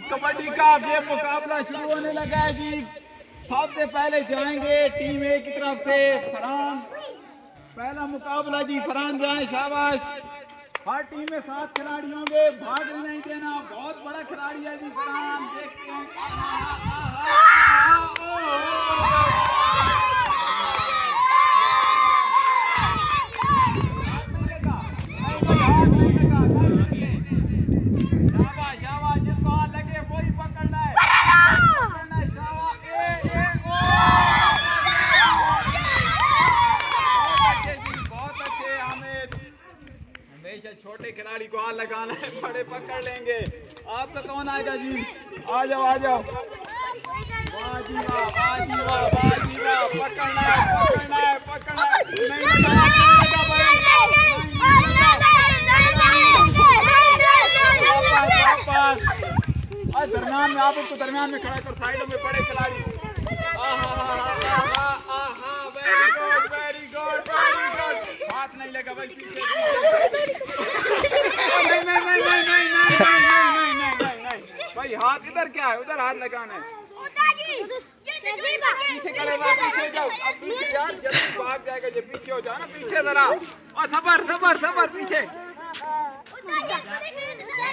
कबड्डी का ये मुकाबला शुरू होने लगा है जी। सबसे पहले जाएंगे टीम ए की तरफ से फरहान। पहला मुकाबला जी, फरहान जाए, शाबाश। हर टीम में 7 खिलाड़ी होंगे, भागने नहीं देना। बहुत बड़ा खिलाड़ी है जी फरहान, देखते हैं। छोटे खिलाड़ी को हाथ लगाना है, बड़े पकड़ लेंगे। आपका कौन आएगा जी? आ जाओ आ जाओ। वाह जी वाह, वाह जी वाह, वाह जी वाह। पकड़ना है, पकड़ना है, पकड़ना है। नहीं लगा भाई। दरम्यान में, आप उसको दरम्यान में खड़ा कर, साइडों में पड़े खिलाड़ी। Very good, very good, very good. हाथ नहीं लगा भाई, पीछे नहीं नहीं नहीं नहीं नहीं नहीं नहीं नहीं नहीं भाई, हाथ इधर क्या है, उधर हाथ लगाना है। पीछे खड़े हुए, पीछे जाओ। अब पीछे यार, जल्दी भाग जाएगा। जब पीछे हो जाओ ना, पीछे जरा। और सबर सबर सबर, पीछे।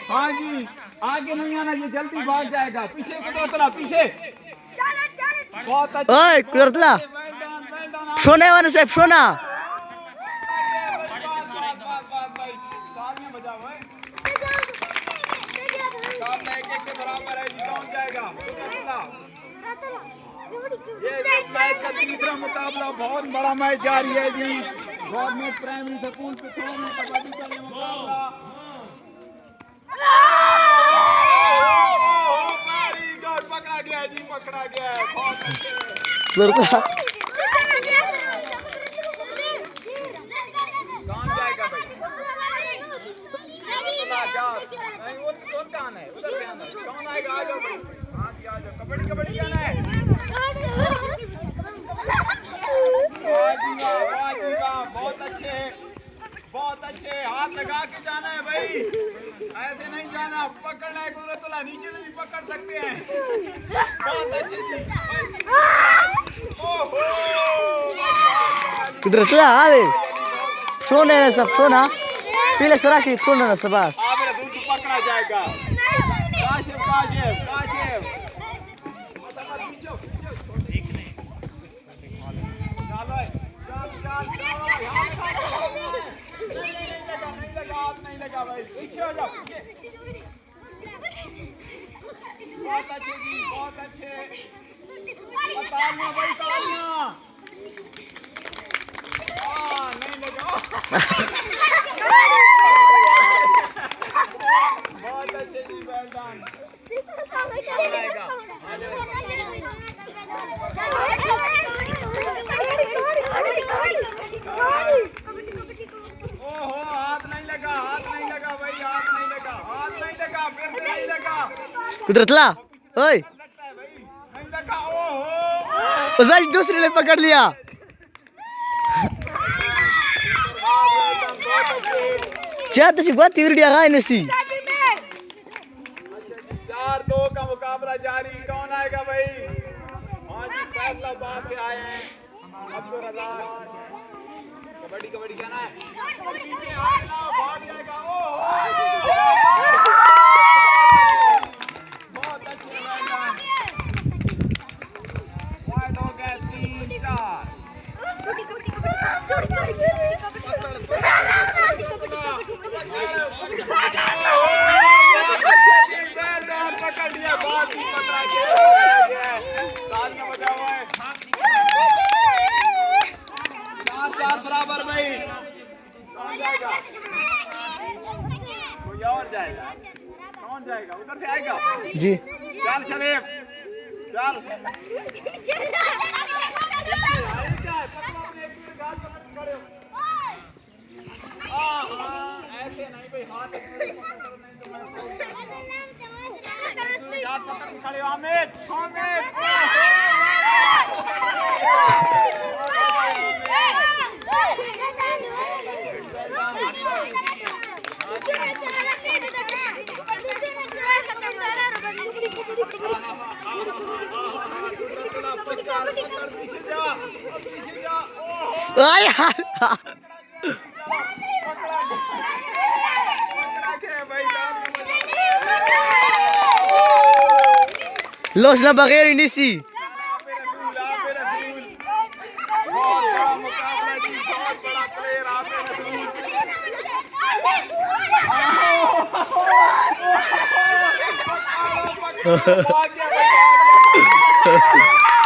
हाँ जी, आगे नहीं आना, ये जल्दी भाग जाएगा। पीछे को चला, पीछे। बहुत अच्छा। सोने वाले साहब, सोना। बराबर है जी, कौन जाएगा? ये मैच का तीसरा मुकाबला, बहुत बड़ा मैच जारी है जी। गवर्नमेंट प्राइमरी स्कूल पिथौर में कबड्डी का ये मुकाबला। वेरी गुड, पकड़ा गया जी, पकड़ा गया है। बहुत अच्छे। कौन जाएगा भाई? नहीं, वो कौन है? उधर ध्यान है। कौन आएगा? आ जाओ भाई, हाँ जी आ जाओ। कबड्डी कबड्डी जाना है। वाह जी वाह, वाह जी वाह, बहुत अच्छे, बहुत अच्छे। हाथ लगा के जाना है भाई, ऐसे नहीं जाना। पकड़ना है, कुदरतुल्लाह नीचे से भी पकड़ सकते हैं। बहुत अच्छे जी। ओहो, कुदरतुल्लाह आ रे, सोने ना सब, सोना पीले सरा की सोना ना सब। आप मेरा दूर पकड़ा जाएगा। काशिफ काशिफ काशिफ, नहीं लगा भाई, पीछे हो जाओ। बहुत अच्छे जी, बहुत अच्छे। तालियां भाई, तालियां। नहीं लगा। बहुत अच्छे जी, वेल डन। ओहो, हाथ नहीं लगा, हाथ नहीं लगा भाई, हाथ नहीं लगा, हाथ नहीं लगा, फिर से नहीं लगा। कुदरतुल्लाह, ओए लगता है भाई, नहीं लगा। ओहो, उस दूसरे ने पकड़ लिया। क्या तो सी बात वीडियो है नसी। 4-2 का मुकाबला जारी। कौन आएगा भाई? हाँ जी, फैसलाबाद से आए हैं अब्दुल रज़ाक। कबड्डी कबड्डी कहना है। पीछे हाथ लाओ, भाग जाएगा। बहुत अच्छे मैदान। वाइड हो गए 3-4। पकड़ लिया, बहुत ही पकड़ा गया। तालियां बजा हुआ है। 4-4 बराबर भाई। कौन जाएगा? कोई और जाएगा? कौन जाएगा? उधर से आएगा जी। चल शरीफ, चल। ऐसे नहीं भाई, हाथ पकड़ के खड़े हो। हामिद, हामिद। अरे यार पकड़ा के भाई जान में मजा। लॉस ना बगैर ही नहीं सी आप रसूल बहुत बड़ा मुकाबला जी, बहुत बड़ा प्लेयर आप रसूल। भाग गया भाई, भाग गया।